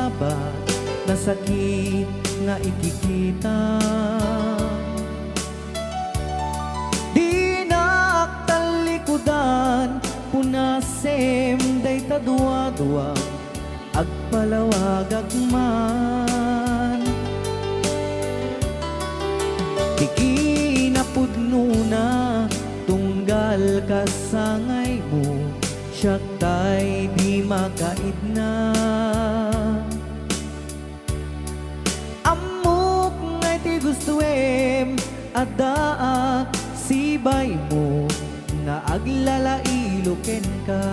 sabat na sakit nga ikikita. Di naktalikudan punasem day tadua-dua agpalawag agman. Di kinapudno na tunggal kasangay mo, siya tay di makaid na. Amok ngay ti gustuem adaa sibay mo nga aglalailuken ka.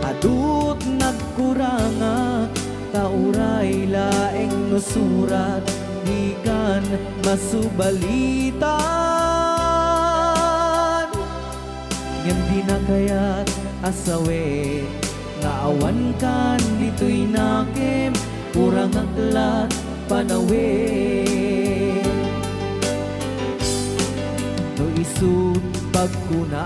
Adut nagkuranga kauray laeng nusurat di kan masubalitan. Ngem di na kayat asawe nga awan kan dito'y nakem kurang aklat panawe. No isut pagkunaam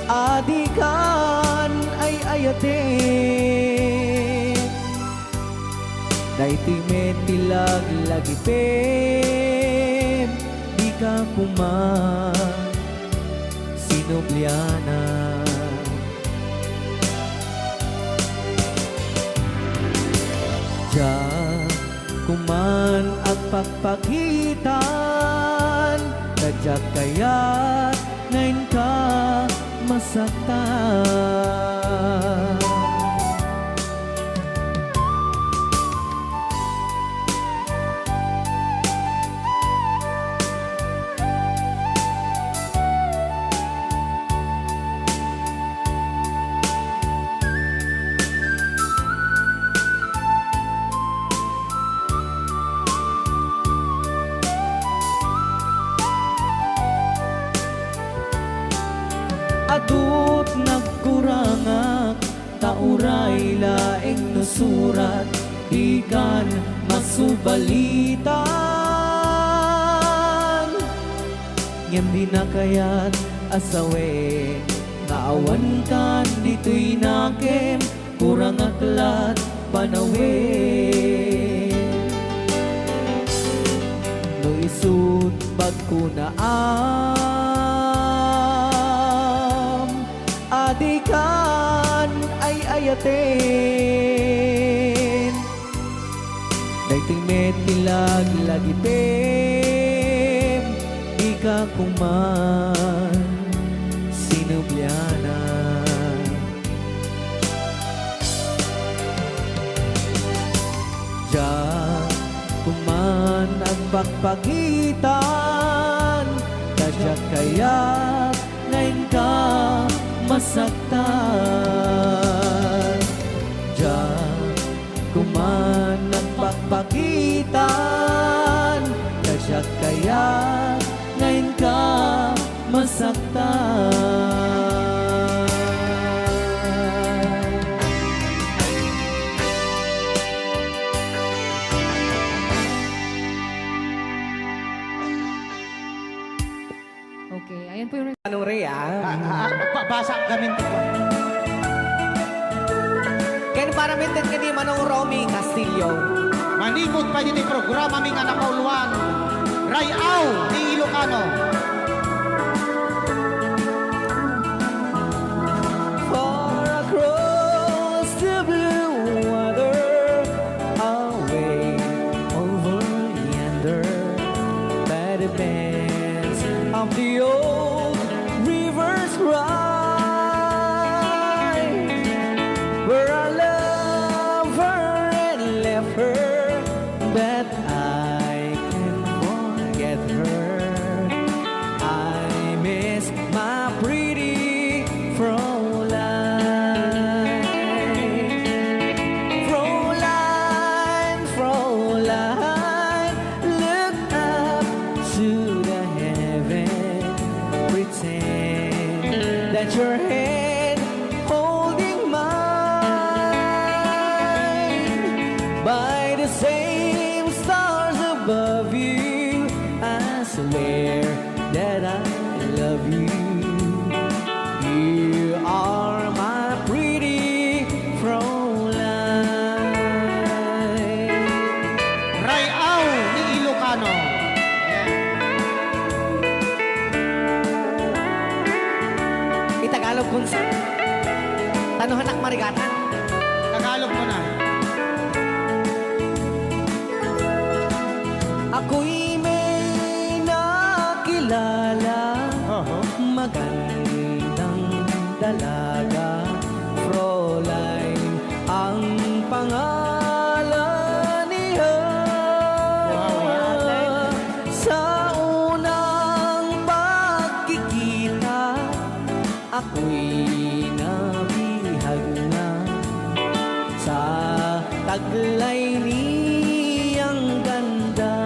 adikan ay ayate. Daito'y metilag lagipem di ka kuman sinubliana. Diyan kuman ang pagpagitan, kadyak kaya't ngayon ka masaktan. Adut nagkurangak tauray laeng nusurat di kan masubalitan. Ngem di na kayat asawe nga awan kan dito'y nakem kurang aklat panawe. No isut pagkunaam adikan ay ayaten. Dayto'y metilag lagipem di ka kuman sinubliana. Diyan kuman ang pagpagitan, kadyak kaya't ngayon ka masaktan. Diyan kuman ang pagpagitan, kadyak kaya't ngayon ka masaktan. Okay, ayan po yung... Anong Rhea? Pagbabasa kami ito. Ken para mintin ka di Manong Romy Castillo. Manipot pa yun yung programa ming anak kauluan. Rayaw ni Ilocano. Far across the blue water, away over yonder, by the banks of the old river's ride, where I love her and left her, but I can't forget her. I miss my pretty Fräulein. Fräulein, Fräulein, look up to the heaven, pretend that your hand holding mine. By the same stars above you, I swear that I love you. ako'y nabihag na sa taglay niyang ganda.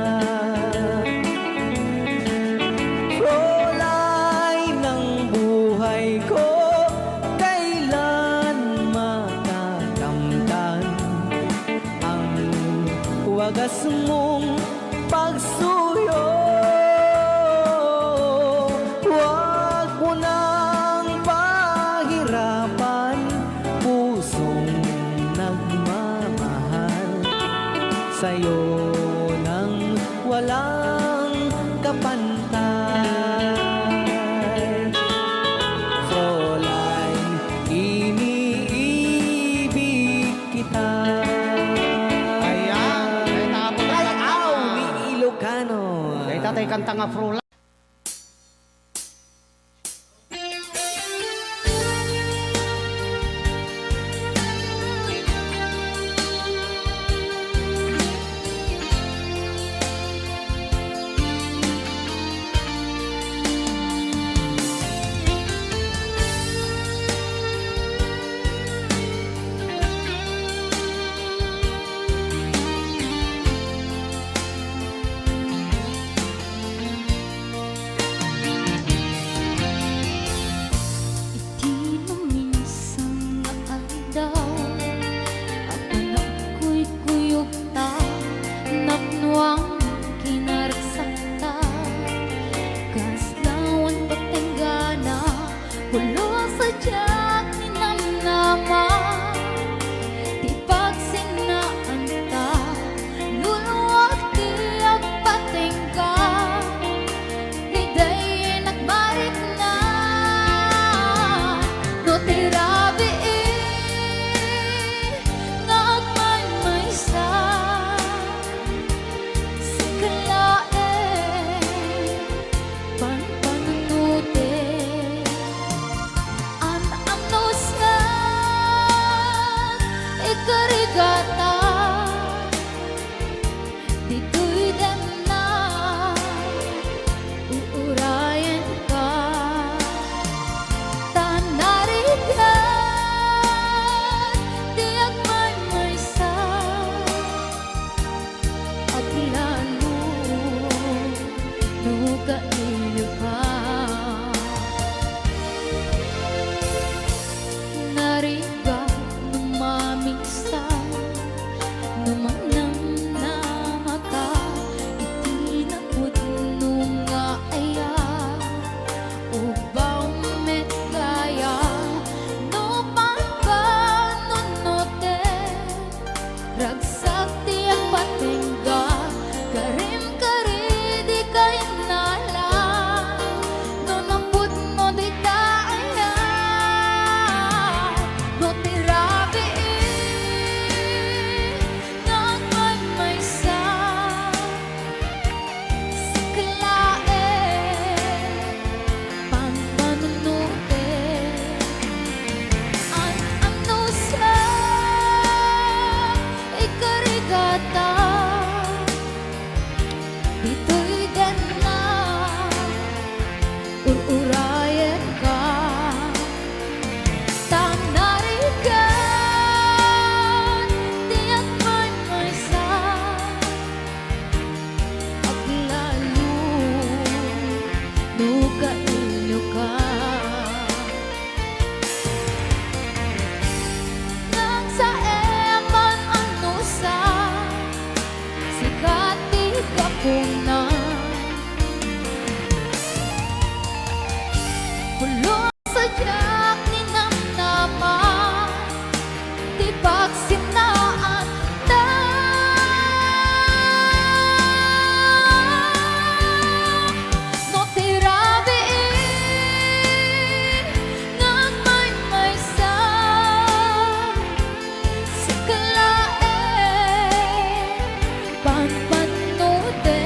Rolay ng buhay ko, kailan matakamtan ang wagas mong pagsuyo. Huwag mo nang pahirapan pusong nagmamahal sa'yo nang walang kapantay. Fräulein, iniibig kita. Ayan, ay tapos na Ay, kanta. aw, ni Ilocano. Ay tatay kanta nga Fräulein. Di mo minsan naandaw Apan ako'y kuyog ta Naknuang kinaragsakta Kaslawan patenggana Hulo sa tiyak ni namnama Di pagsinaan ta Luluwag tiyak patengga Hiday nagmarit na No tirabi nga agmaymaysa Sikalae panpanunute An-amnos nga ikarigata Dito'y dem na uurayan ka Tanarigan di agmaymaysa Aglalo no kailyo ka Nariga numamisa Numanang namaka Itinapod nung nga aya Ubaw met gaya No pagkanunote Ragsak tiyak patengga Karim kari di kay nala No nambut mo di taaya No tirabi nagmagmaysa Siklae pampanunute An-amno sa ikarigata Dito'y den na ururayan ka Tanarigan di agmaymaysa Aglalo no kailyo ka Nang sa eman ano sa Sikati kapuna Hulo sa tiyak ni namnama Di pagsinaan ta No tirabi nagmaymaysa Sikalae pampanute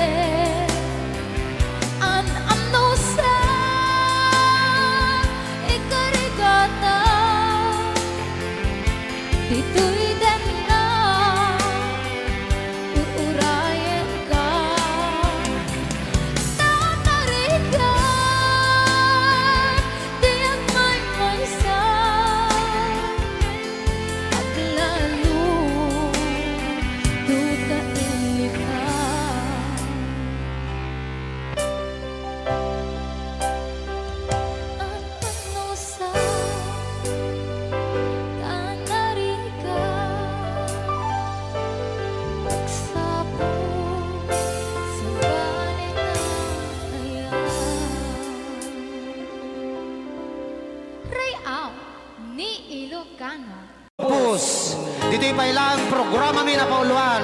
pay lang programa mi na pauluan.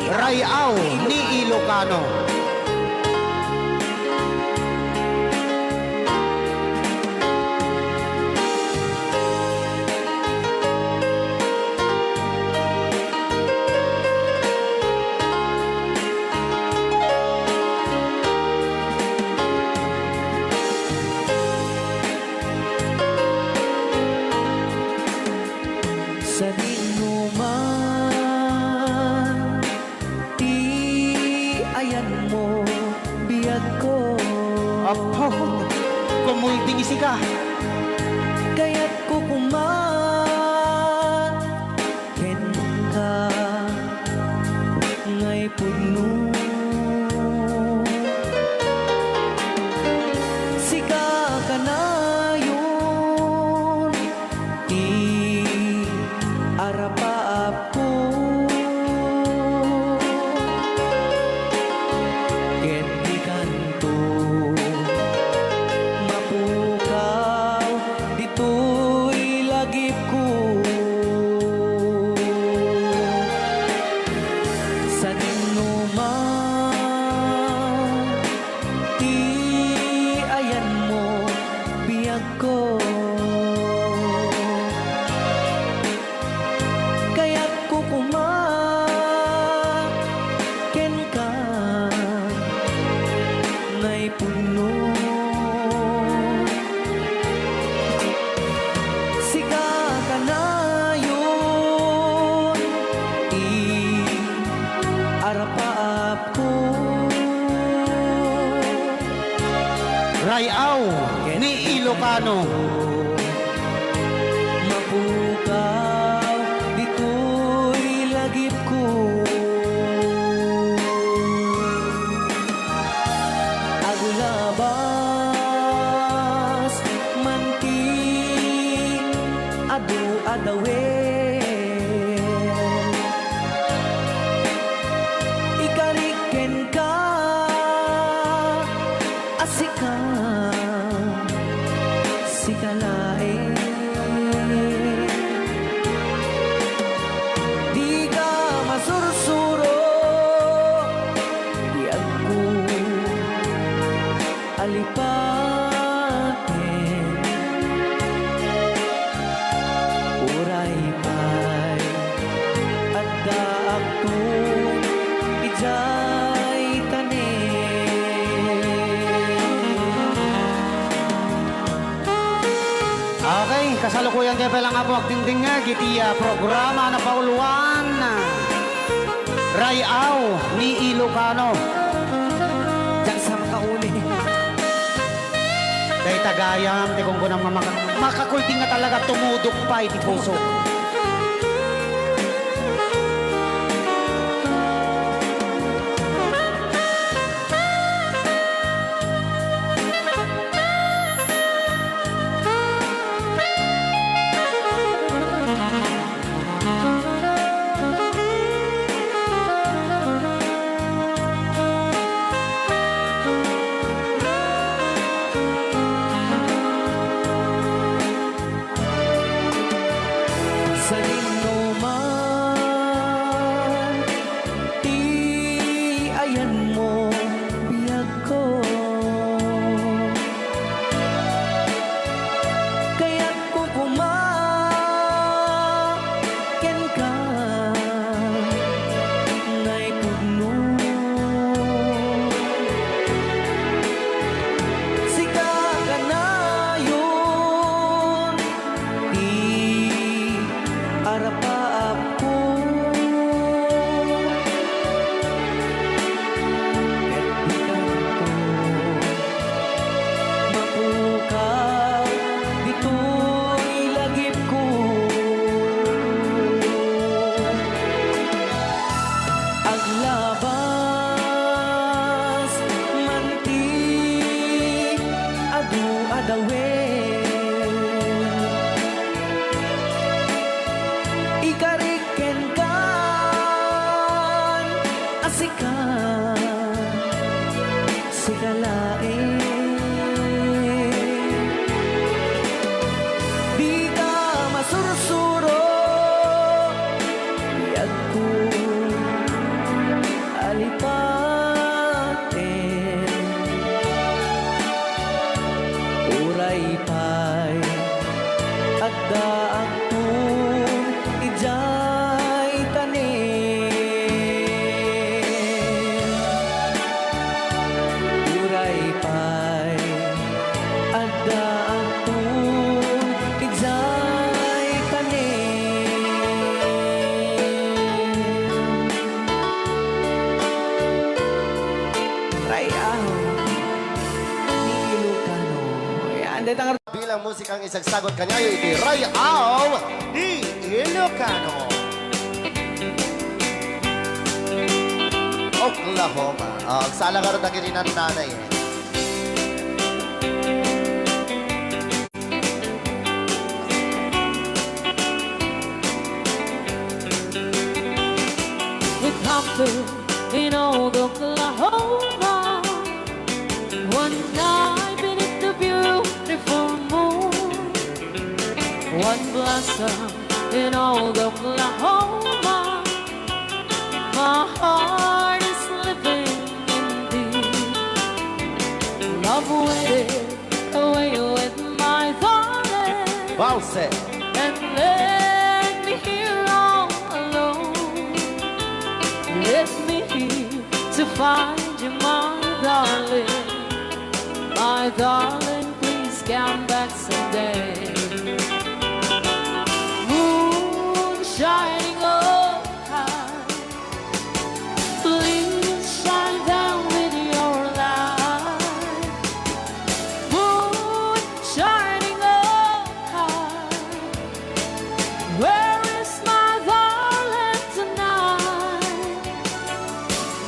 Rayaw ni Ilocano. Sa dinuman, di ayan mo, biyag ko. Apo, kumulting isi ka. Kaya't ko ken ka, ngay puno. Sika ka na yun, arapaap ko. Ken di kanto, mapukaw, dito'y lagip ko. Sa dinuman, di ayan mo, biyag ko. Kaya't ko ken ka, ngay puno. Sika ka na yun, arapaap ko. Rayaw ni Ilocano. Mapukaw, dito'y lagip ko. Aglabas, manti, adu-adawe. Ikariken ka, asika, sikalae. Di ka masursuro, di ako alipatin. Uray pa'y at daak to, ijay tanin. Okay, kasalukuyan kayo pa lang nga po agdingding nga gitiya programa na pauluan. Rayaw ni Ilocano. Diyan sa makauli. Kay tagayam, di kung kunang makakulting nga talaga tumudok pa iti puso. Sa dinuman, di ayan mo, biyag ko. Kaya't ko ken ka, ngay puno. Sika ka na yun, arapaap ko. Ket di kanto, mapukaw, dito'y lagip ko. Aglabas, manti, adu-adawe. Ikariken kan, asika, sikalae. Di ka masursuro, musikang isagsagot kanyayo iti Rayaw ni Ilocano. Oklahoma. Agsala ka rin na kininan nanay. It happened in old Oklahoma. One night beneath the beautiful moon. One blossom in old Oklahoma. My heart is living in thee. Love waited away with my darling. Valse. And let me here all alone. Let me here to find you, my darling. My darling, please come back someday. Moon shining oh high, please shine down with your light. Moon shining oh high, where is my darling tonight?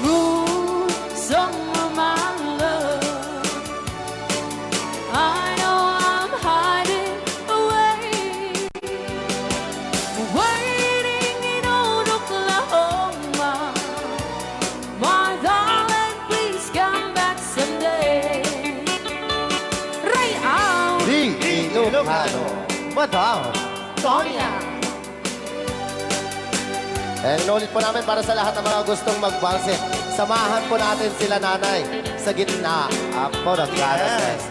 Moon, summer, my love, I know I'm hiding away, waiting in old Oklahoma. My darling, please come back someday. Rayaw Di Ilocano. Madam Sonia. And inulit po namin para sa lahat ng mga gustong magbalse. Samahan po natin sila nanay sa gitna. Apo, nagkaras.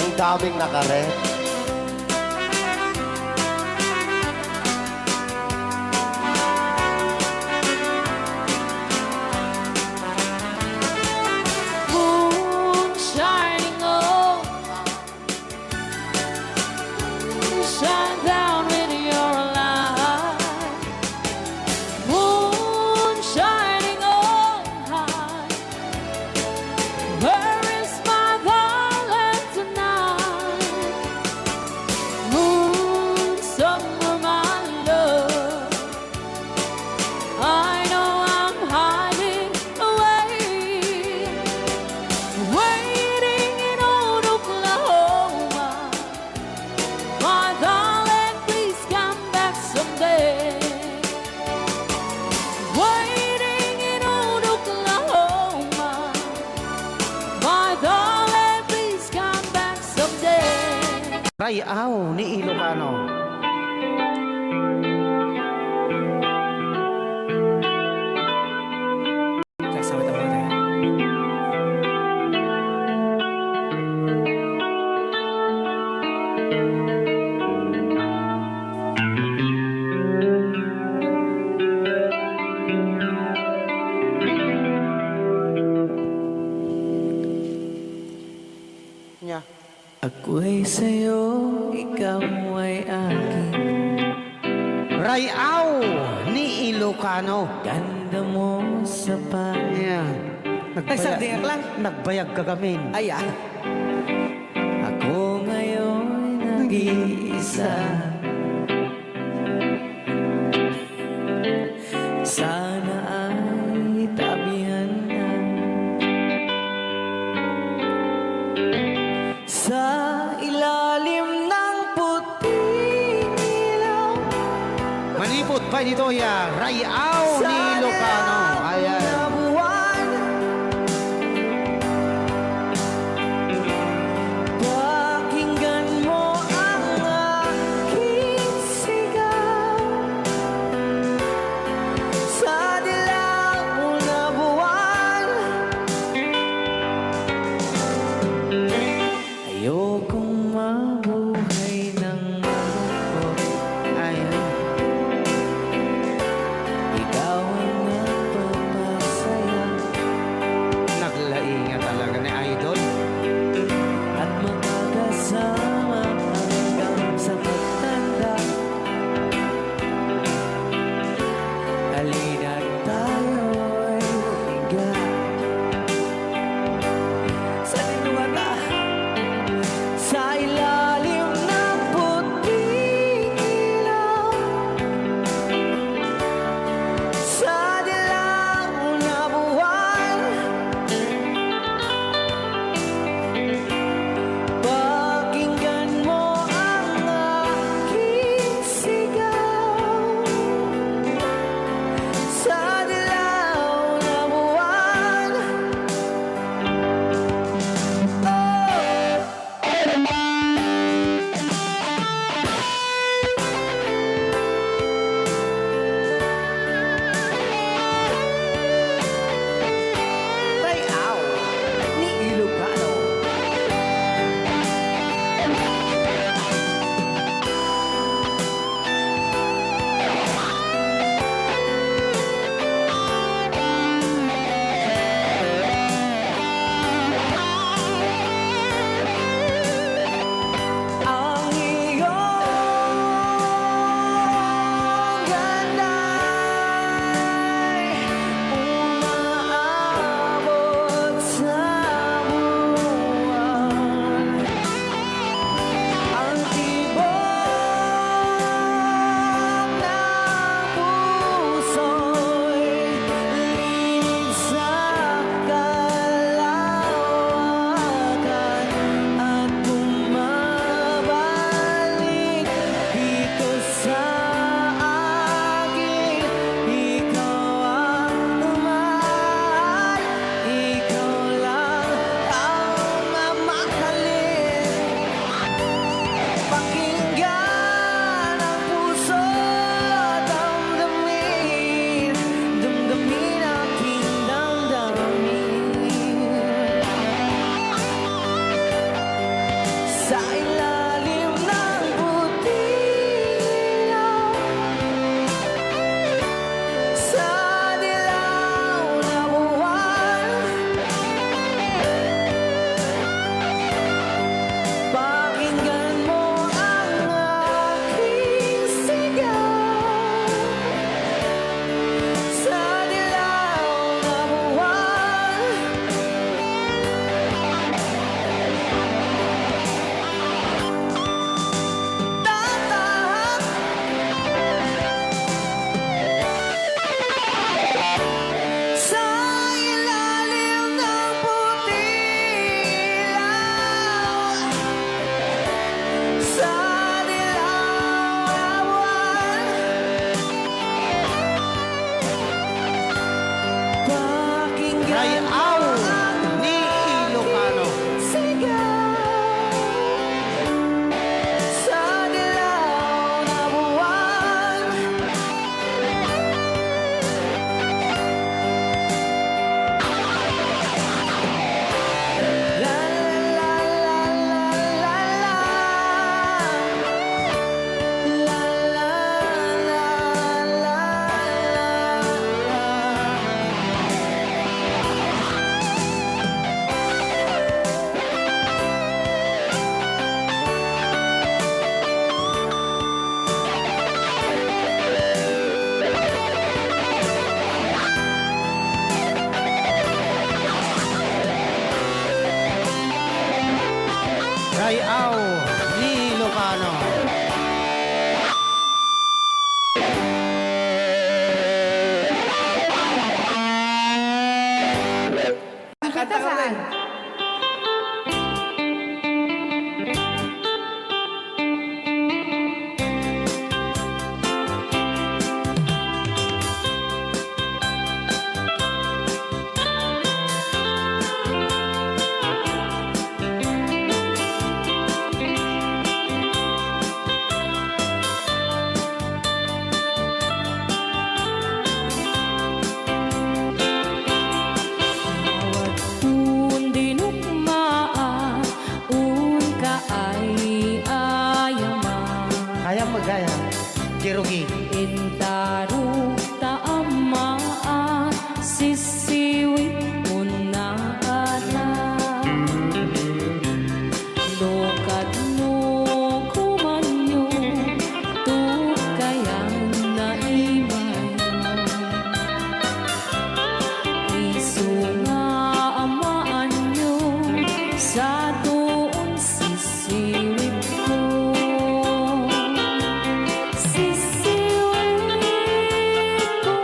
Ang daming nakaret. Moon shining oh, shine down with your light. Moon shining oh high, where is my darling tonight? Moon, summer, my love, I know I'm hiding away, waiting in old Oklahoma. My darling, please come back someday. Waiting in old Oklahoma. My darling, please come back someday. Rayaw ni Ilocano. Nya. Ako'y sa'yo, ikaw ay akin. Rayaw ni Ilocano. Ganda mo sa Yan. Nagbayag lang. Nagbayag kagamin. Ayan. Ako ngayon nag-iisa. Sana ay tabihan na sa ilalim ng puting ilaw. Manipot pa dito ya. Rayaw ni Ilocano. Ayan. Na buwan. Pakinggan mo ang aking sigaw sa dilaw na buwan. Ayokong mabuhay ng malungkot. Ayan. Ikaw ang Rayaw ni Ilocano. Kanta ka rin. Bawat puon dinugmaan, un kaay ayaman. Kaya magaya. Kirugi. Intarog taamaan, sisiwit mo na Lokat no kumanyo, tukayan na imay. Isu nga amaan nyo, sa doon sisiwit ko. Sisiwit ko,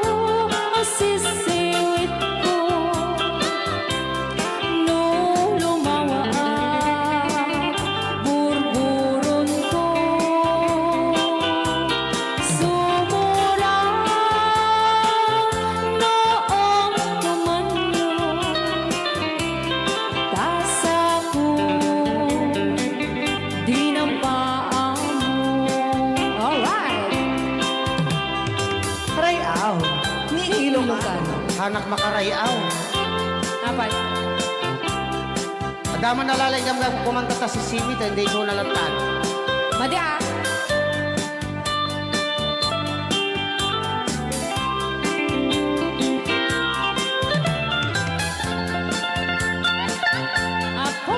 sisiwit ko. No lumawa burburon ko. Sumura noong tumanyo, tasa ko dinampaan mo. Alright! Rayaw ni Ilocano. Hanak makarayaw. Apat. Adama nalalay kami kumanta ta si Siwit, hindi ko nalatan. Madi ah. Apo.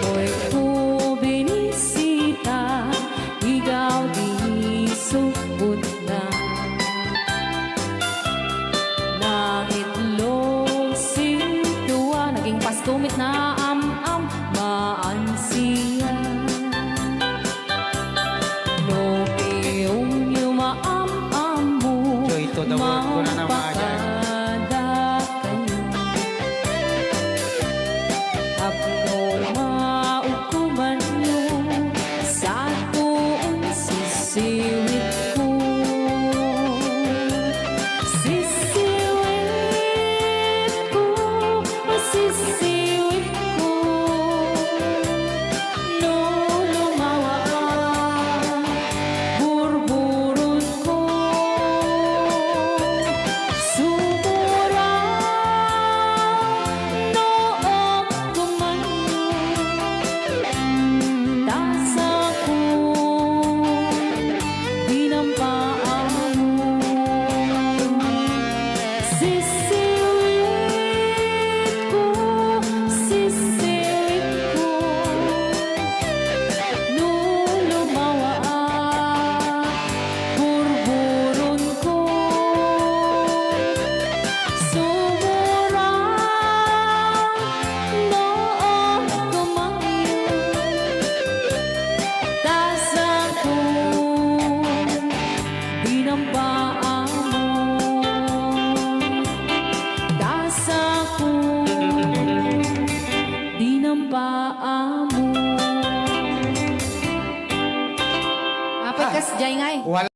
Mo'y ko binisita, ikaw di sugod na. Nangitlong sintuwa, naging pastumit na am-am, maansiya. No piyong yumaam-am mo, Joy to the world ko na naman. mapakada kayo. Apno maukuman nyo, sa tuong sisiwit ko. Sisiwit ko, sisiwit ko. No lumawa burburon ko. Sumura noong tumanyo, tasa ko dinampaan mo. Sisiwit ko, sisiwit ko. No lumawa burburon ko. Sumura noong tumanyo, tasa ko dinampaan mo. Tasa ko dinampaan mo. Apat kas jay ngay. Wala.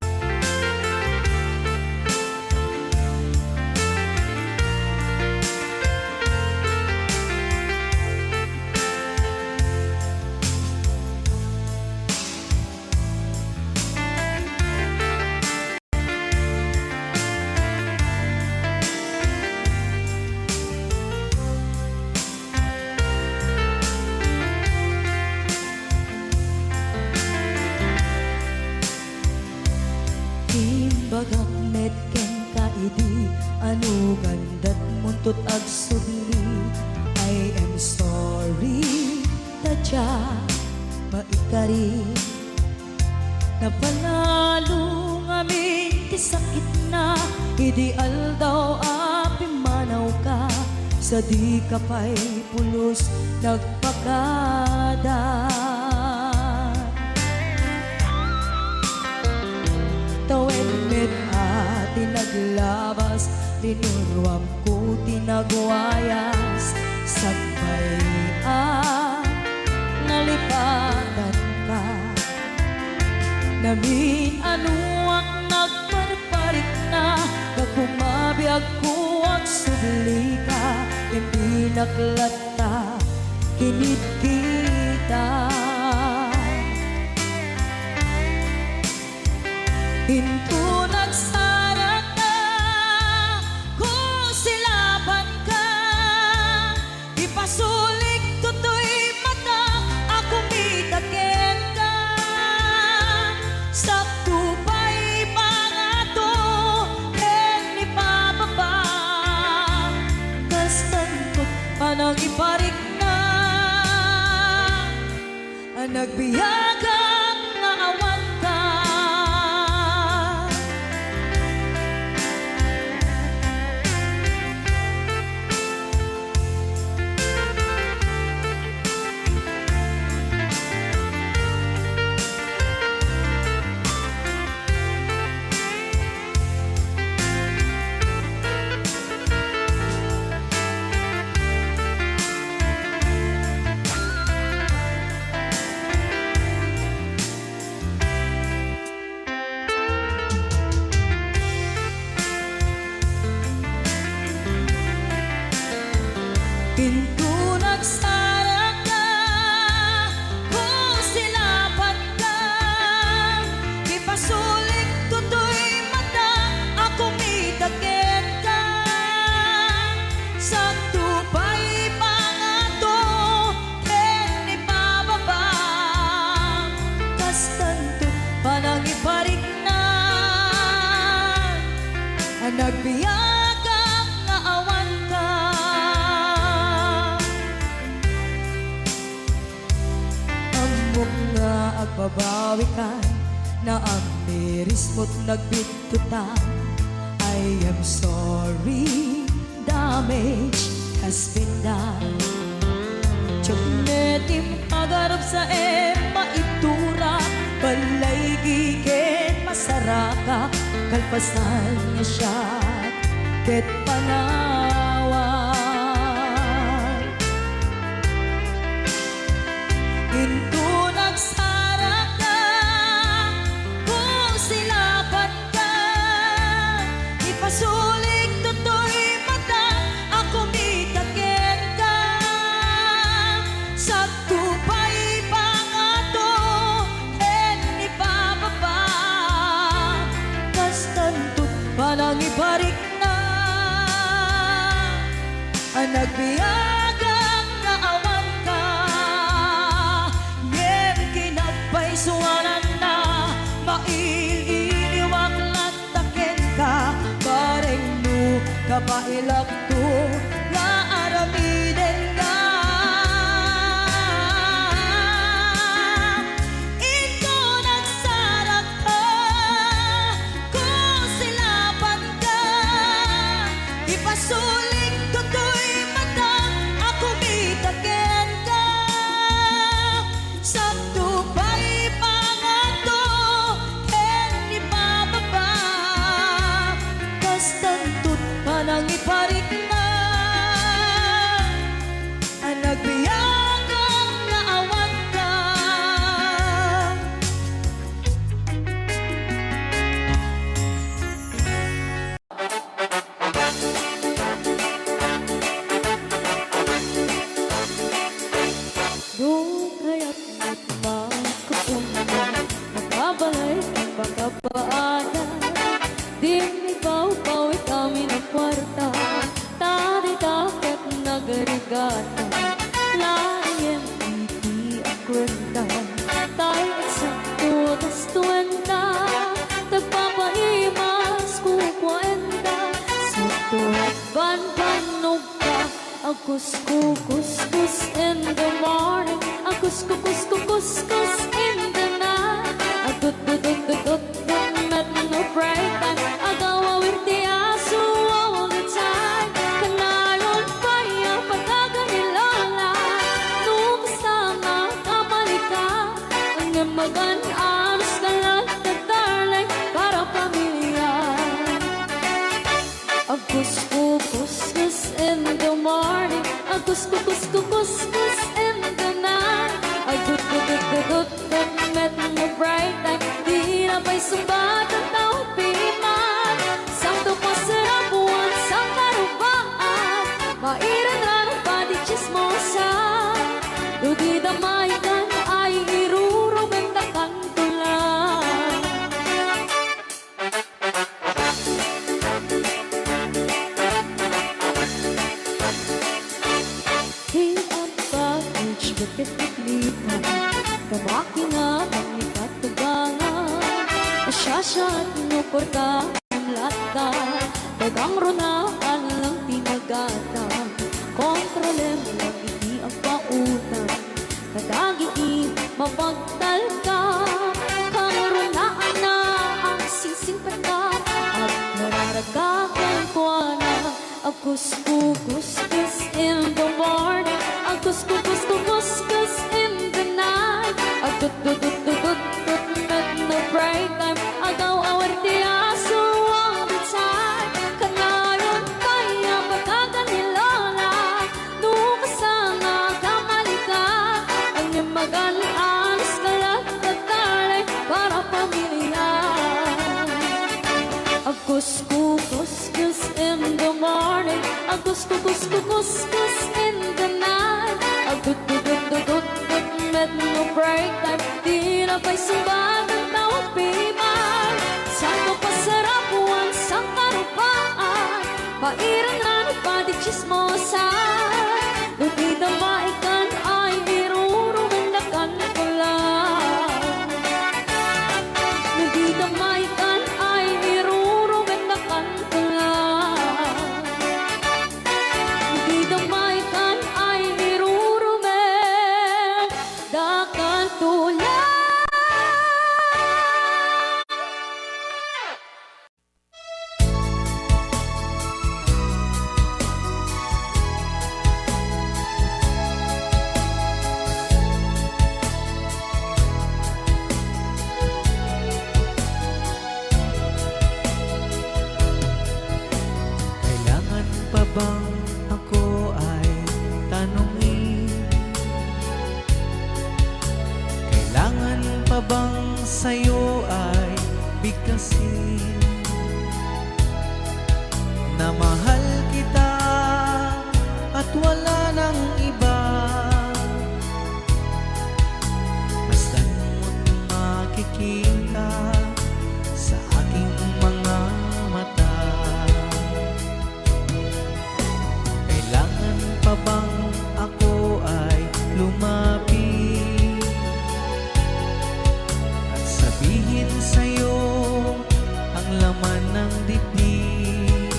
Tut ag subli, I am sorry. Tadya, maikari. Napanalo ngamin ti sakit na. Ideal daw api manaw ka. Sa di ka pa'y pulos nagpakada. Tawen met ati naglabas, tinuruam ko tinagwayas. Sagbayan, nalipatan ka. Namin ano ang nagparparik na. Nagkumabiyag ko ang subli ka. Hindi naklata, kinit kita. Hinto nagsarat na, kung silaban ka. Ipasulik tutoy mata, ako mitakin ka. Sakto pa'y pangato, en ipababa. Kastantot panang iparik na. Ang nagbiyagang naawan ka. Pinto nagsarat na, kung silaban ka. Ipasulik tutoy mata, ako mitakin ka. Sakto pa'y pangato, en ipababa. Kastanto panang iparik na. Ang nagbiyagang naawan ka. Amok nga agbabawi ka, na ang miris mo't nagbitutan. I am sorry, damage has been done. Tiyognetim agarap sa maitura, balay gigit masaraka. Kalpasan niya siya, ket panawan. Hinto nagsarat na, kung silaban ka. Ipasulik tutoy mata, ako mitakin ka. Sakto pa'y pangato, en ipababa. Kastanto panang iparik na. Ang nagbiyagang naawan ka. Ngem kinagpaisuanan na, maililiwag lataken ka. Bareng no kapailak to, nga aramiden ka. Ito nagsarat ka, kung silaban ka. Ipasulik tutoy mata, ako mitakin ka. Sakto pa'y pangato, en ipababa. Kastantot panang iparik na. Ang nagbiyagang naawan ka. Doon kaya't magkapunta, magbabalay ang pagkapaada. Di ikaw-pawit kami ng kwarta, tadi-takot nagarigata. Laing hindi ang kwenta, tayo eksakto tas 20. Tagpapahimas kung kwenta, sakto at ban-ban no Kuskus in the morning, a kuskus in the night. A dut met no bright time. A gawawirti aso all the time. Kanaron pa yung pagkaganilala. Nung kasama kamalika, ang namagan anos ka lang na darling para pamilya. A kuskus in the morning, a kuskus in the night. A dut met no bright time. Di na pa'y sumbat ang taupiman. Santo pasarapuan sa karubaan. Mairan na ng padi chismosa. Dugi damay kan ay irurumeng na kantulan. Di ang package magkaklipan. Kamaki nga ang ikatugangan. Asyasya at nuporta ang lata. Dagang ronaan lang tinagata. Kontrolem lang iti ang pautan. Kadagi mapagtal ka. Kang ronaan na ang sisingpat ka. At nararagahan ko na. A kuskus in the morning. A kuskus in the night. A dut met no bright time. Agaw awar di aso all the time. Kanayon pa yung pagkaganilala. Nung kasama kamalika. Ang namagan anos ka lang na darling para pamilya. A kuskus in the morning, a kuskus in the night. A dut met no break time. Di na pa'y sumbat ang tawag piman. Santo pasarapuan sa karupaan. Pairan na ng padi chismosa. Dugi na maikan ay irurumeng na kantulan. Dugi na maikan ay irurumeng na kantulan. Dugi na maikan ay irurumeng na kantulan. Kailangan pa bang ako ay tanungin? Kailangan pa bang sa'yo ay bigkasin? Na mahal kita at wala nang iba. Basta't mo't makikita sa aking mga mata. Kailangan pa bang ako ay lumapit at sabihin sa'yo ang laman ng dibdib?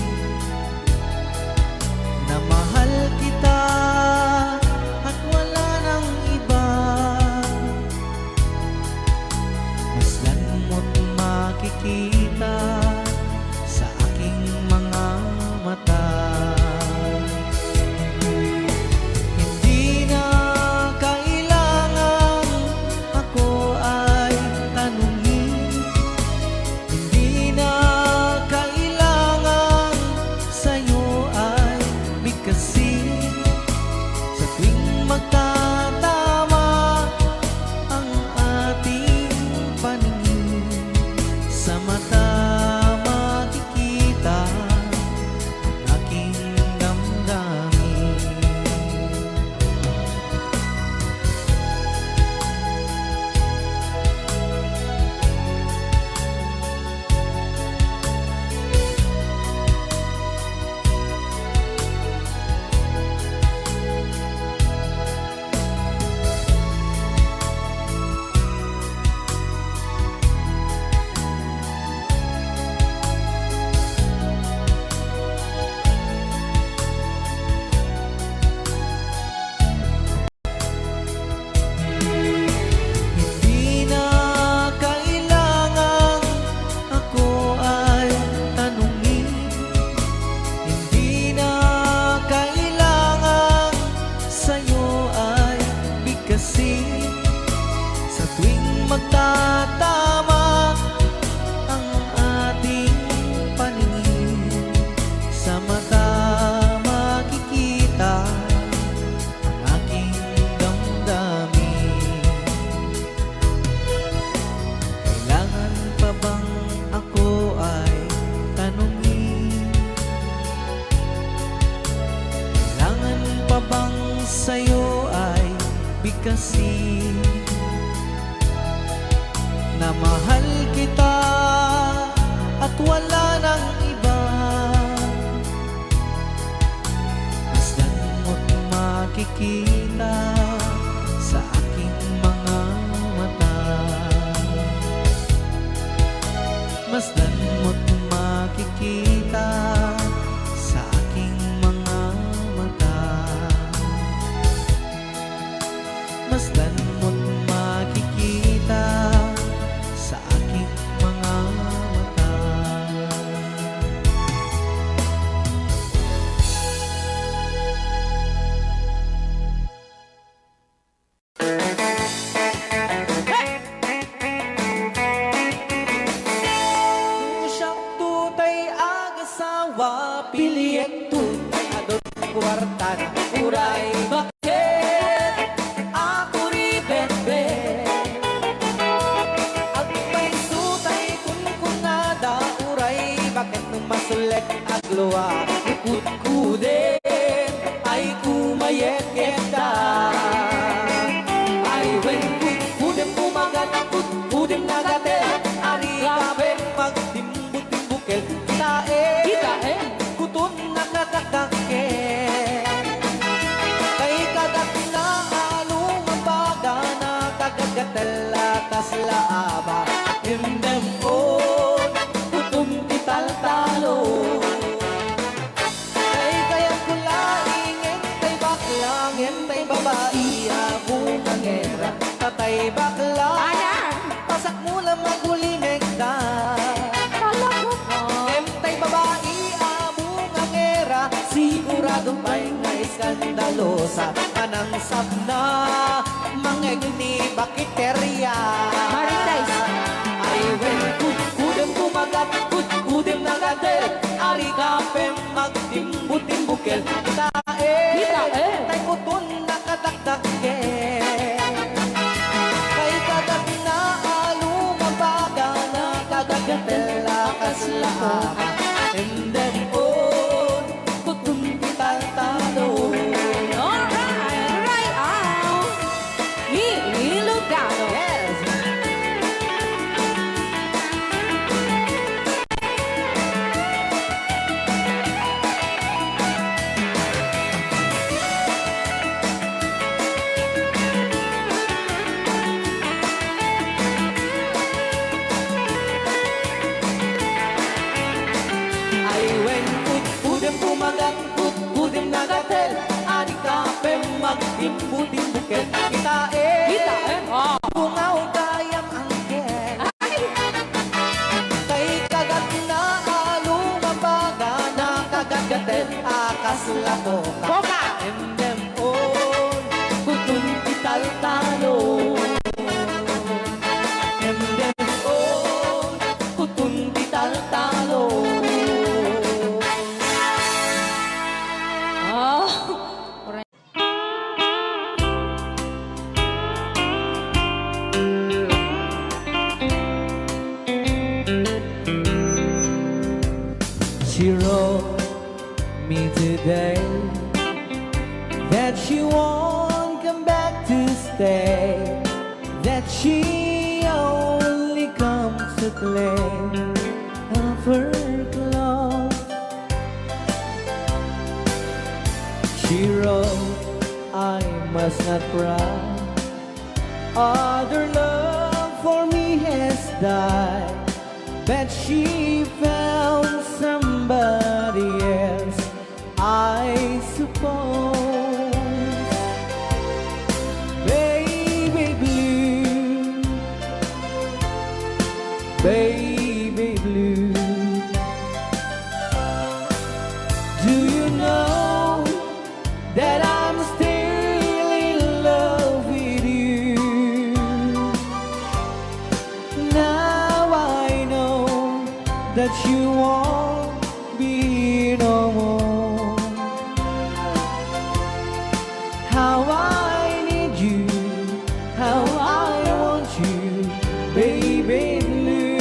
kasi na mahal kita at wala nang iba. Masdan mo't makikita sa aking mga mata. Masdan mo't makikita sa aking mga mata. Masdan mo't makikita sa aking mga mata. Siyang tutay agasawa, piliyek tutay adot kwarta na uray. Bakit ako ribetbe? At may sutay kunkunada uray. Bakit nung masulek agluwa ikut-kudin ay kumayek-yekda. Ay when kut-kudin kumagat kut-kudin nagatel. Ari kapen magtimbut-timbukel Kitae kutun nakatakake. Kay kagat na along ang baga na kagagatel atas laaba. Hindemon kutum tital-talo. Kay kayang kulaing entay baklang entay babae abong angera. Tatay bakla pasak mula magulimeg na. Entay babae abong angera. Sigurado may nga iskandalosa. Anang sabna mangeg ni bakiterya. Ay when kudem kumagat kudem nagatel. Ari kapem magtimbut-timbukel. Kitae tay kutun nakatakdake. Kay kagat na alumabaga na kagagatel akas laaba. And then on kutun tital-talo. Alright out. Mi Lugano. Yes. Ay when kudem kumagat kudem nagatel. Ari kapem magtimbu-timbukel. Kitae bungaw kayang angken. Kay kagat na alumabaga na kagagatel akas lakoka. Endem on kutun tital-talo. Endem on kutun tital-talo. She wrote me today that she won't come back to stay, that she only comes to claim of her clothes. She wrote, I must not cry, other love for me has died, that she found somebody else, I suppose. Baby blue, baby blue, do you know that I'm still in love with you? Now I know that you won't be no more. How I need you, how I want you, baby blue.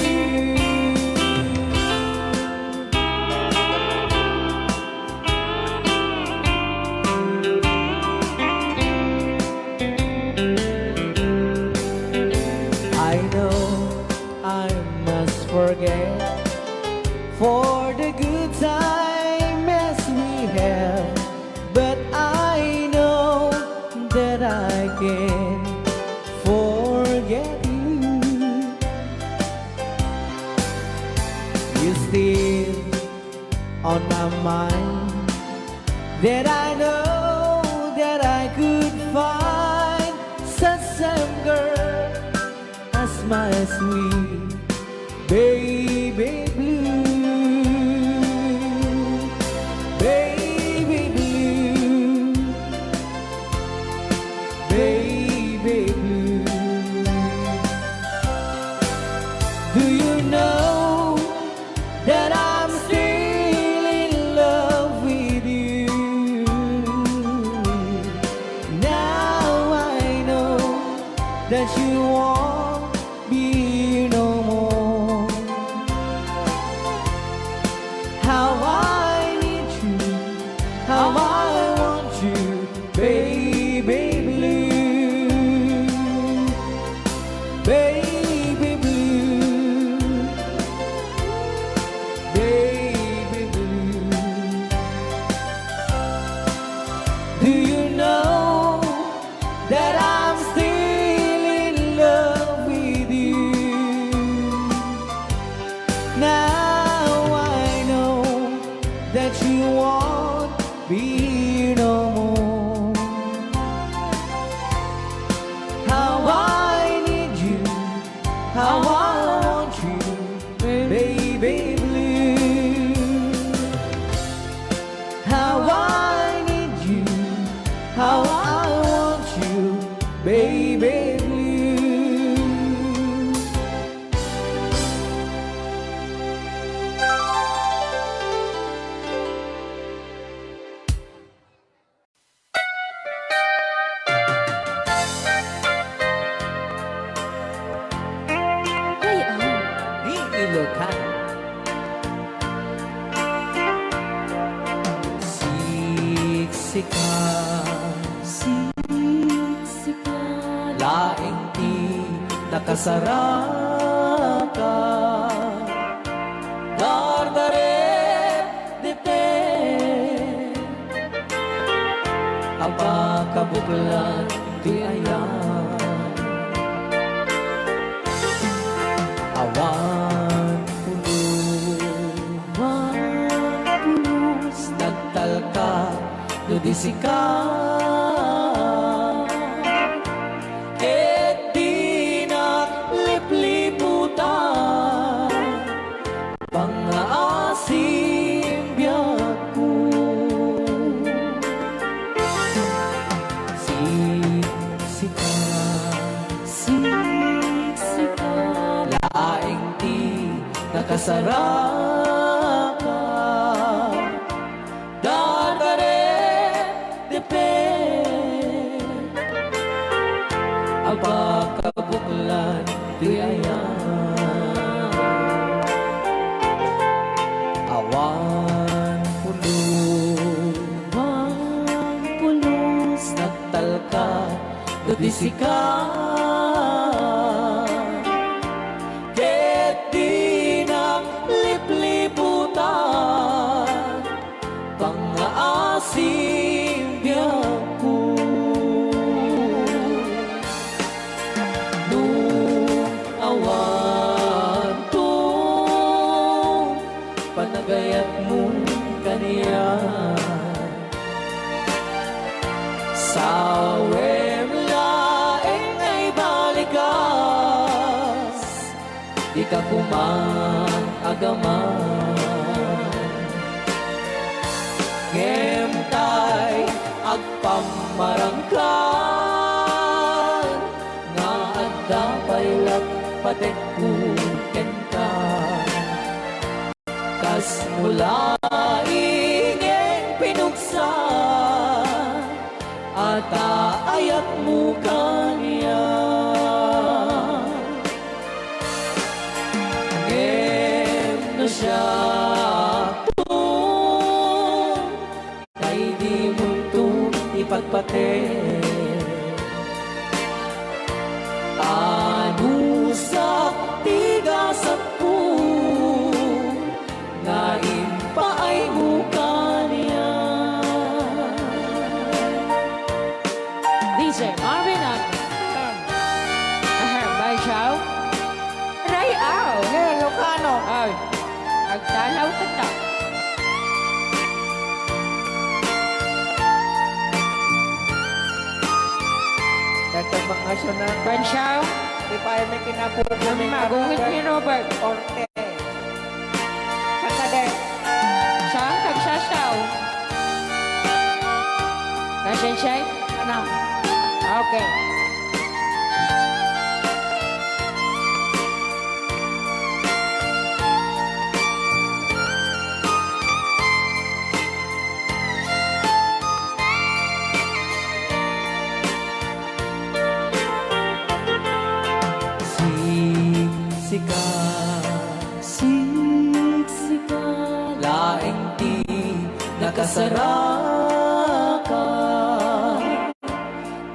on my mind that I know that I could find such same girl as my sweet baby blue, baby blue, baby blue. Do you know that I'm still in love with you? Now I know that you won't be here no more. How I need you, how I want you, baby blue, baby blue, baby blue. Do you know that I'm still in love with you? Now I know that you won't be here no more. How I need you, how I want you, baby blue. How I need you, how I want you, baby blue. Ray Au. Di Ilocan. Siksikan, Siksikan. laing di nakasaraka. Dardaret dite, apakabuklan di ayan. Awan pulos, nagtalka, nudisika. Ket di na lipliputan, pangaasim biyak ko. Siksikan. Laing di nakasaraka. Dardaret depe, apakabuklan di ayan. Awan pulos, nagtalka, dudisika. Ket di na lipliputan, pangaasim biyak ko. Nung awan to, panagayat mo kaniya. Sa laing ay balikas, di ka kumang agaman. Ngemtay agpamarangkan, nga adda paylat patek kuken ka. Kas mula ingeng pinuksa, at ayat mo kaniya. Ngem na siya kay di mo ito ipagpate. Anusak tigasat po, nga impaay mo kaniya. DJ Marvin at Bay Chow. Ray Au. Ilocano. Ay, agtanaw ka ta. bakasyon na. Bansyaw, Di pa may kinabuhi kami magungit ni Robert. Orte. Sakade. Saan kagsasaw? Kasensyay? Ano? Okay. Siksikan laing di nakasarakan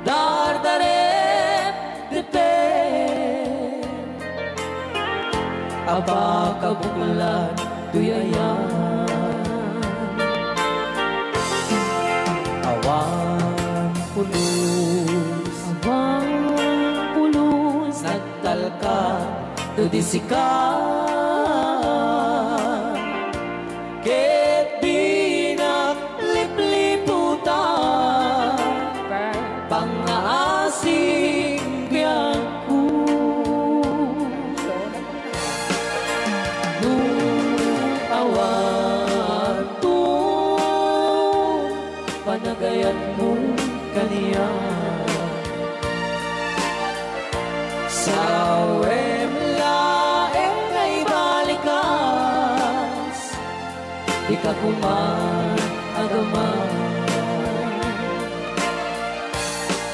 dardarep depen aba kabukulan duyayan awan pulus nagtalka tudisikan ket binaglipliputan pangasing biyangku awan tu panagayan mo kaniya sa di ka kumagaman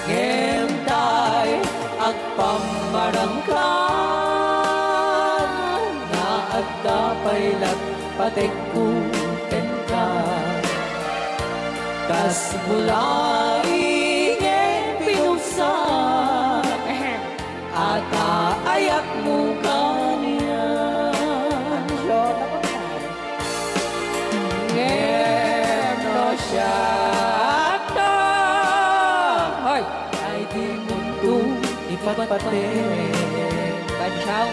ngentay agpamarangkan na agdapay patek kuken ka kas mulai ngem pinusan at ayak mo kaniya Syakta Hoy! Ay di mundo ipatpate Bansyaw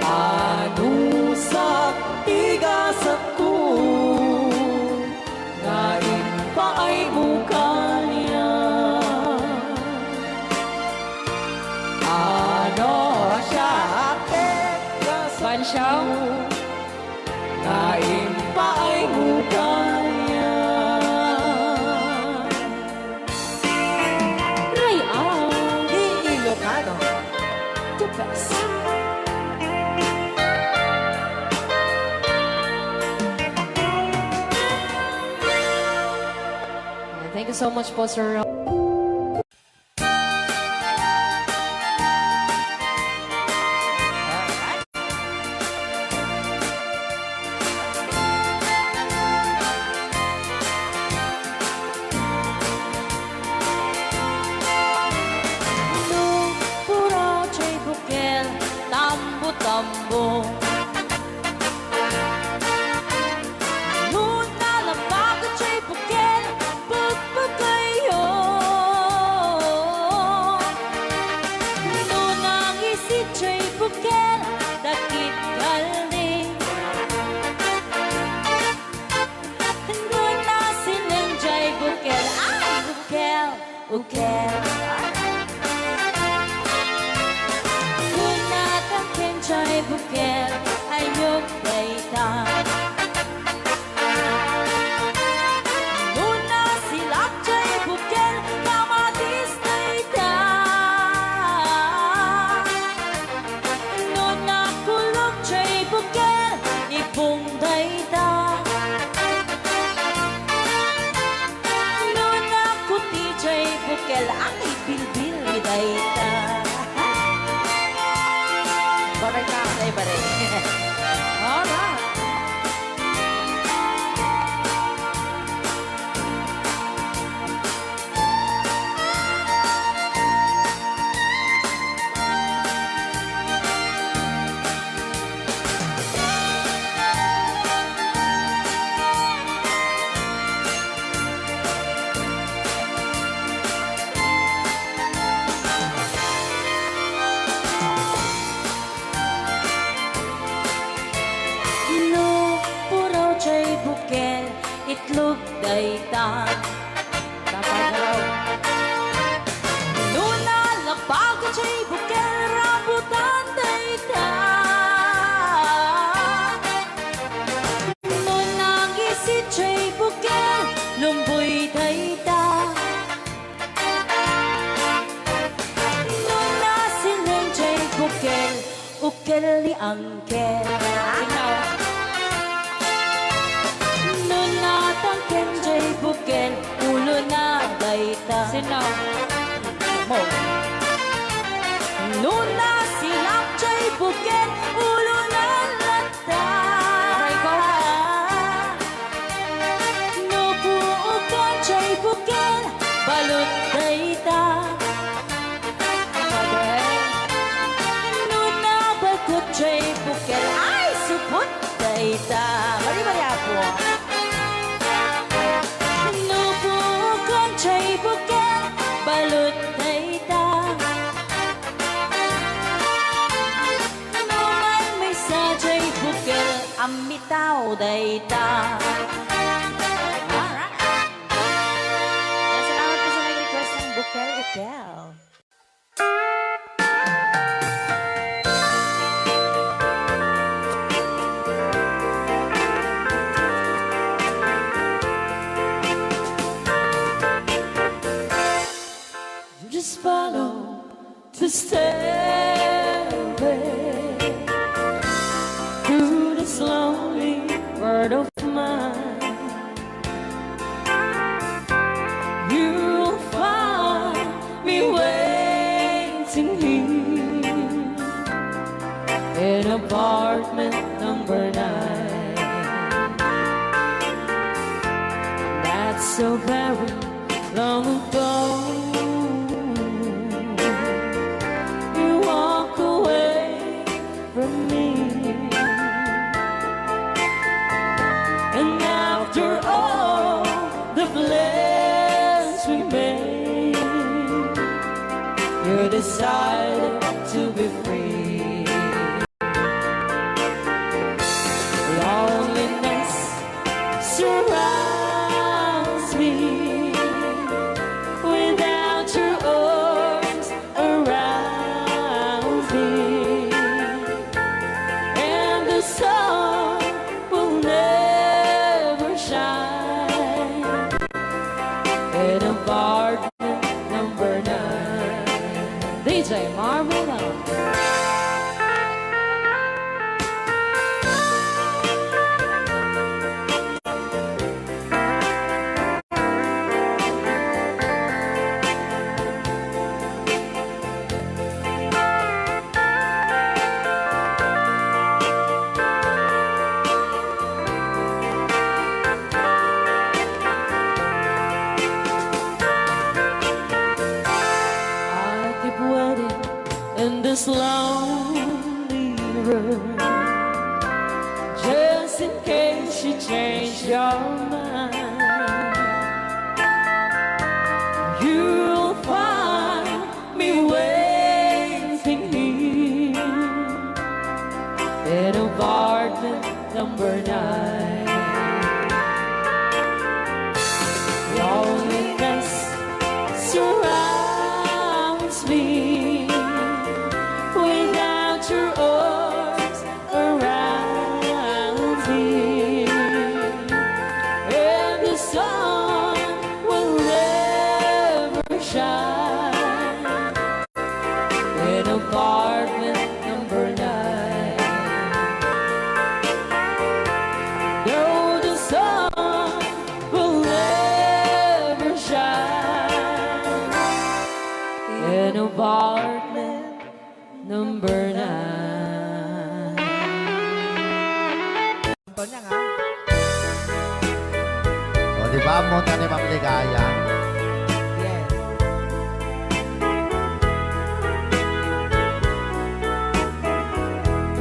Anusak tigasat ko Ngayon pa ay mukha niya Ano siya Bansyaw Ngayon pa ay mukha Thank you so much po, Sir Ro. Puro chay bukel, tambo-tambo. Nuna lamang chay bukel, pagpagayo. Nunang isi chay bukel, dakit kalning. Nuna silang chay bukel, ay bukel, bukel. Chay bukel ayok dayta Nuna silak chay bukel kamatis dayta Nuna kulog chay bukel ipong dayta Nuna kuti chay bukel ang Jay Bukel rambutan dayta no nangis si Jay Bukel lumboy dayta no nasileng Jay Bukel ukel ni angkel no natangken Jay Bukel ulo na dayta mo Luna silap Jay Bukel ulo na lata Nubuo ka Jay Bukel balot dayta Nuna bagot Jay Bukel ay supot dayta Mari po Nubuo ka Jay Bukel balot dayta Amitaw dayta. Alright. Salamat po sa nag-request ng Bukel. Just follow the stairway through this lonely world of mine. You'll find me waiting here in apartment number 9. That's so very long ago. You walk away from me. And after all the plans we made, you decided to be free. Loneliness surrounds me without your arms around me, and the sun will never shine in apartment number 9. DJ Marvela. I keep waiting in this lonely room, just in case you change your mind. You'll find me waiting here in apartment number 9. Loneliness surrounds me without your arms around me, and the sun will never shine in apartment number 9. No, the sun will never shine in apartment number 9. O, di ba? Monta ni Ma'am Ligaya. Yes.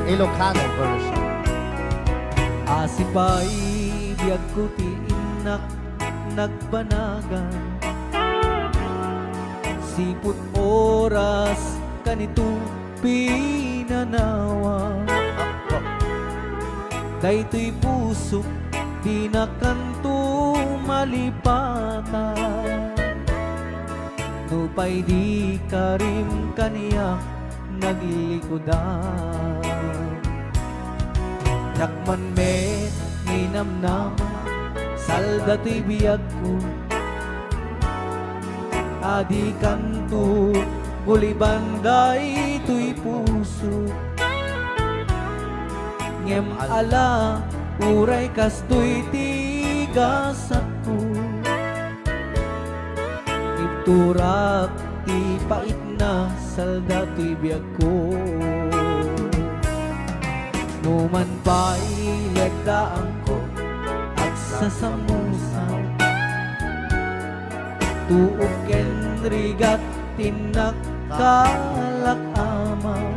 Ilocano version. Asipay biyag ko tiinak nagbanagan Sipot oras kanito pinanawa Daytoy puso di na kanto malipatan Nupay di ka rin kaniya naglilikodan. Yakman met ninamnama salda to'y biyag ko. Adi kanto gulibanday to'y puso. Ngem ala uray kasto'y tigasat ko. Iturak ti pait na salda to'y biyag ko. Numan pa'y legdaan ko at sasamusaw. Tuok ken rigat tinakkalak amaw.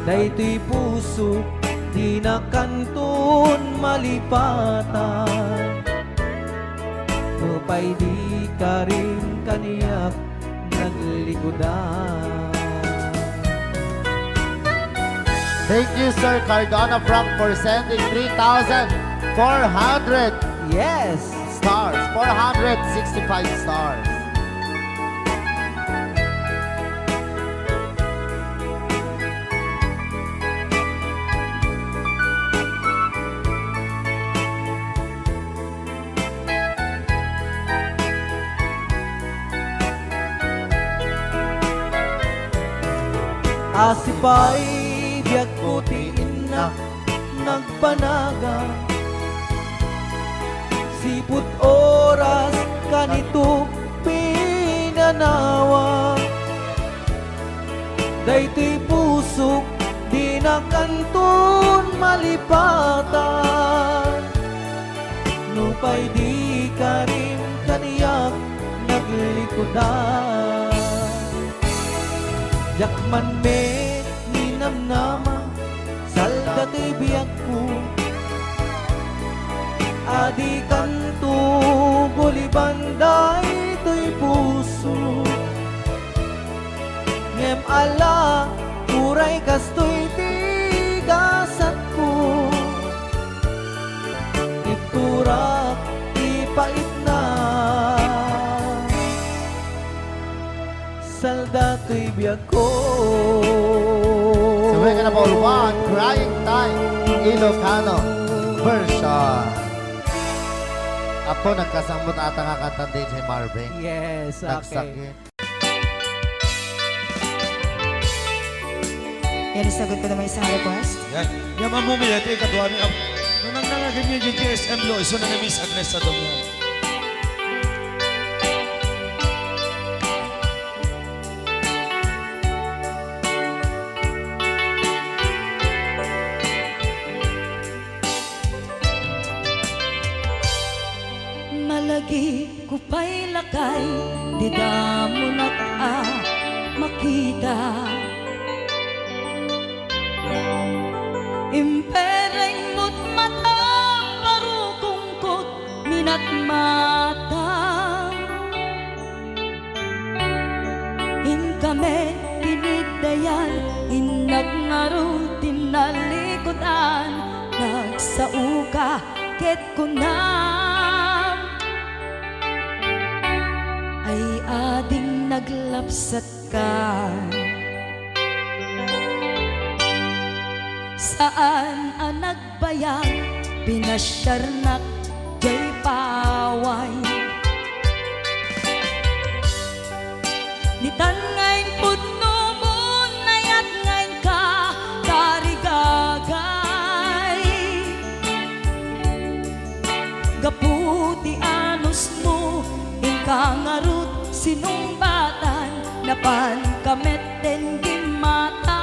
Daytoy puso di na kanton malipatan. Nupay di ka rin kaniyak naglikodan. Thank you, Sir Cardona Frank, for sending 3,400 Yes! stars. 465 stars. Asipay biyak ko tiin na nagpanaga. Siput oras kanito pinanawa. Daytoy pusok di na kanton malipatan. Nupay di ka rin kaniyak naglikodan. Yakman me ninamnama salda to'y biyag ko. Adi kanto gulibanday to'y puso. Ngem ala uray kasto'y tigasat ko. Iturak ipait na salda to'y biyag ko. So we're gonna ball one, Crying Time, Ilocano version. Apo, nagkasambot ata nga kanta DJ Marvin. Yes, okay. Nagsakit. Yan, isagot ko naman isang request. Yan. Yaman mo may ito ikadwa ni nung nangangagan niya yung TSM lo, iso na Miss Agnes sa doon. Malagi ko pa'y lakay, di damo na makita. Impereng mo't mata, parukungkot, minat mata. Inkame, tinidayan, inagnaro, tinalikodan, nagsauka, ket kunam. Ay ading naglapsat ka. Saan ang nagbayag, pinasyarnak, jay paway. Nitan ngayon putno mo, nayat ngayon ka, tarigagay. Gaputi anus mo, inkangarut, sinumbatan, napan kamet den gimata.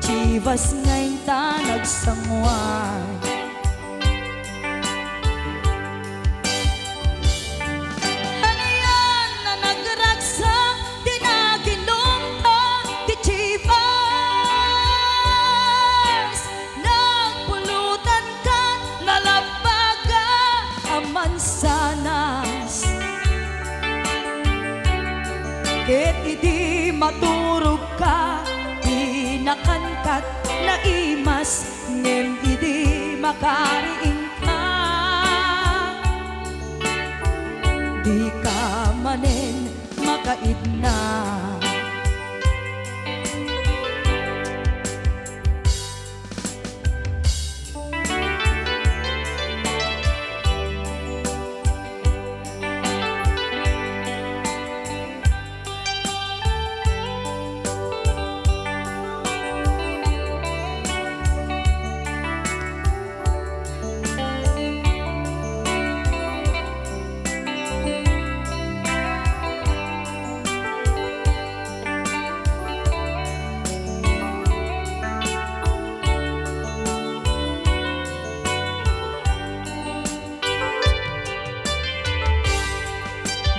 Chivas ngayon ta nagsangwan. Ano yan na nagragsak, di naginumta, di Chivas. Nagpulutan ka, nalabaga, aman sanas. Ket idi maturog ka, nakankat na imas, ngem idi makariing ka. manen makaidna.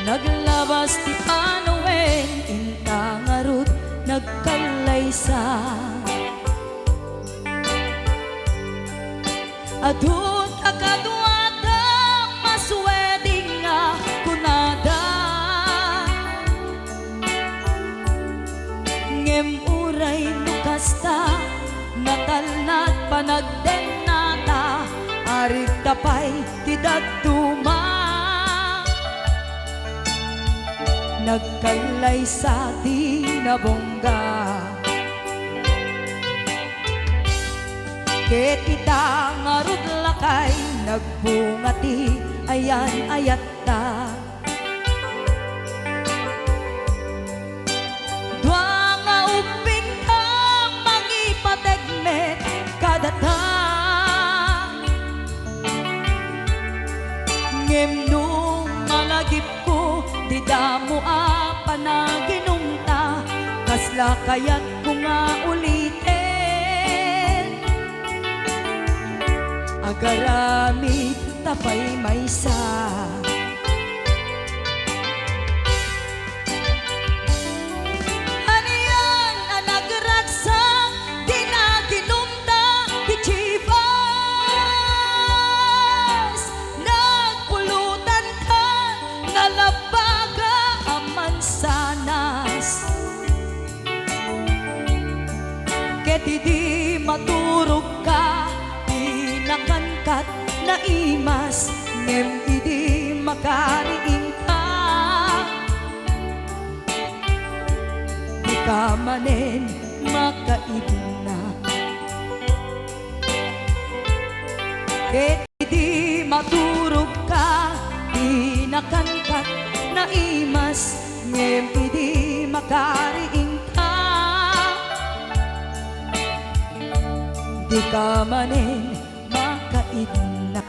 Naglabas ti Panoen, inta nga rut nagkalaysa. Adun akaduada masweding nga kunada. Ngem uray nukasta, natalnat panagdenata, arit tapay ti dagduma. Nagkalay sa tinabongga. Ket ita nga rudlakay, nagbungati ayan ayat ta. Dua nga upin ka mangipategmet kadata. Ngem nung malagip ko, di damo panaginumta, kasla kaya't ko nga ulitin. Agaramit tapay maysa. Haniyan ang nagragsak, di naginumta, di chivas. Nagpulutan ka, nalabaga sanas. Ket di maturog ka, di nakangkat na imas, ngem di makariing ka. Di ka manen makaibna. Ket di maturog ka, di nakangkat na imas, ngem di makariing ka. Di ka manen makaidna.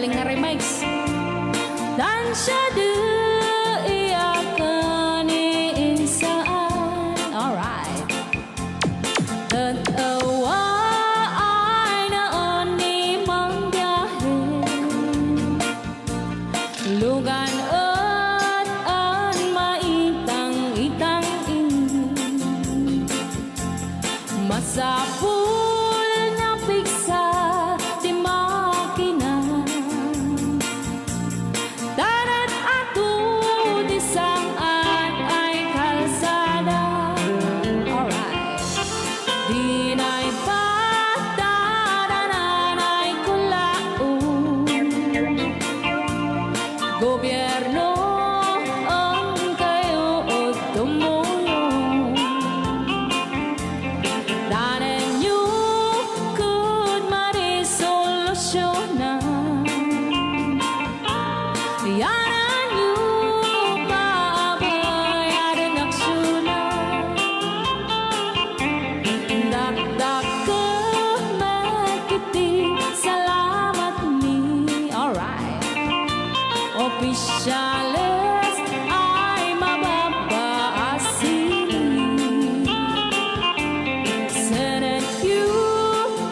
galing na remix. Tansya de iyakan iinsaan. Alright. Tatawa ay naon ni mang biyahe. Lugan at an maitang-itang ini. Masapul na piksa di makina. Darat ato di saan ay kalsada. Alright. Di na'y patadanan ay kulaon. Gobyerno ang kayo o tumulong. Tanan nyo kud marisolusyonan. Yanan nyo paabayan aksyonan. Dakdak ka magkiti, salamat ni. Alright. Opisyales ay mababaasin. Senate you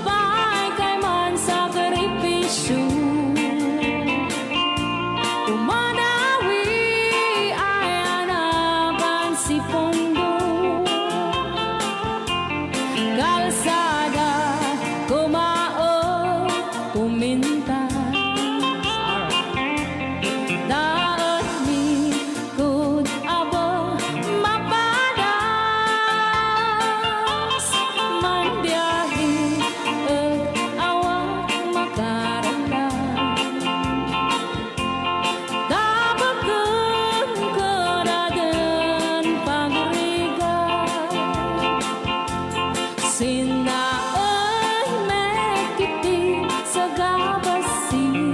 pa'y kay man sakripisyo. Umanawi ay anaban si Pondo. Kalsada, kumao, pumintas. Daot ni kud abo mapadas. Man biyahe ug awak makaramdam. Dabagan ko na din pagrigat. Sinaoy mekiti sa gabasin.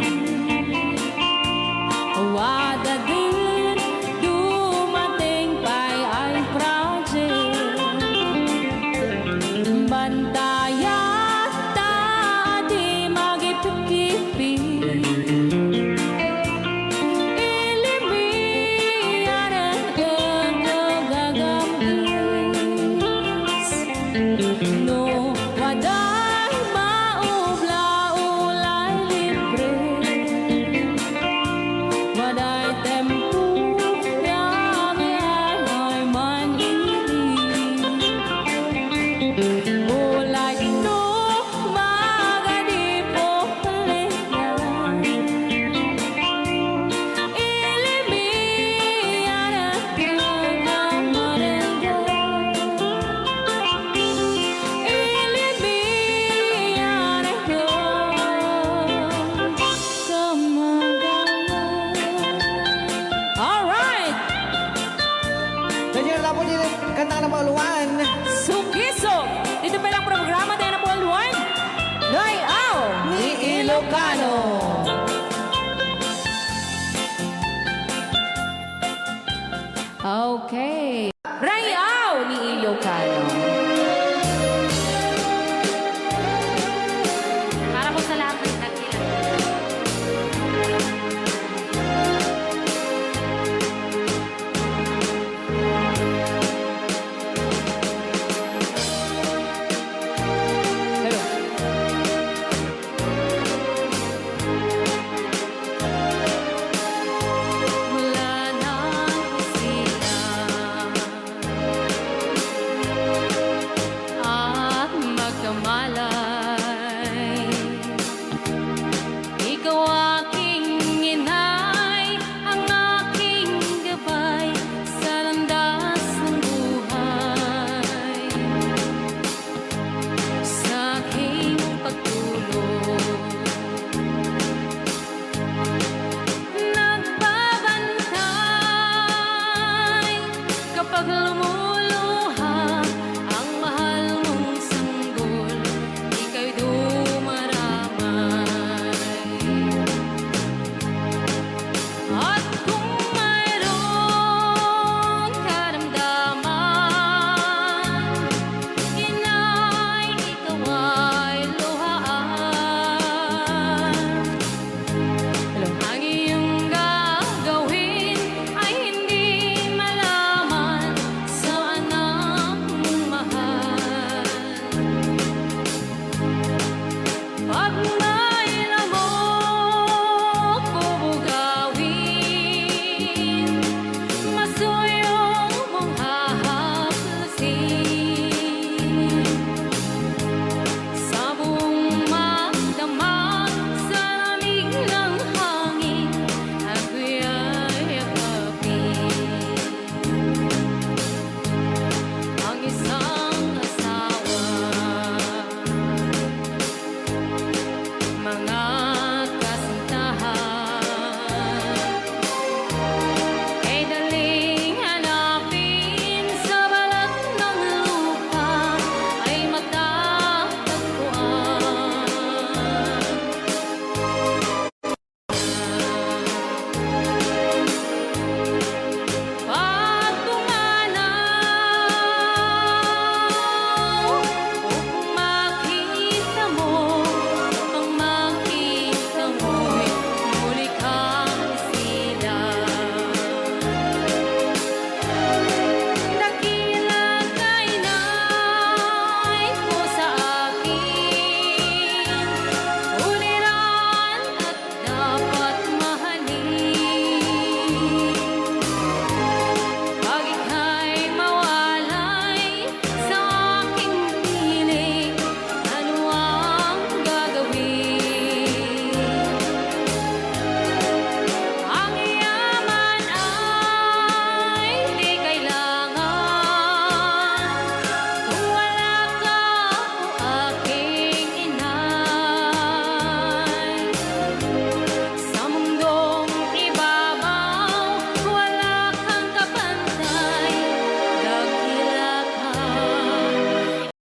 Wada din dumating pa'y ay project. Bantayan ta di magipikipi. Ilimian ang gagamis. No, waday maubla-ulay libre. Waday tempo yami-ay man ini. Ulay no magadipo palihan. Ilimian ang gagamarenggan. Ilimian ang gagamarenggan. Alright! Nandiyan na po din ang kanta ng Pauluan. Sugisog! Dito pa lang programa tayo na Paul Juan. Night Out ni Ilocano.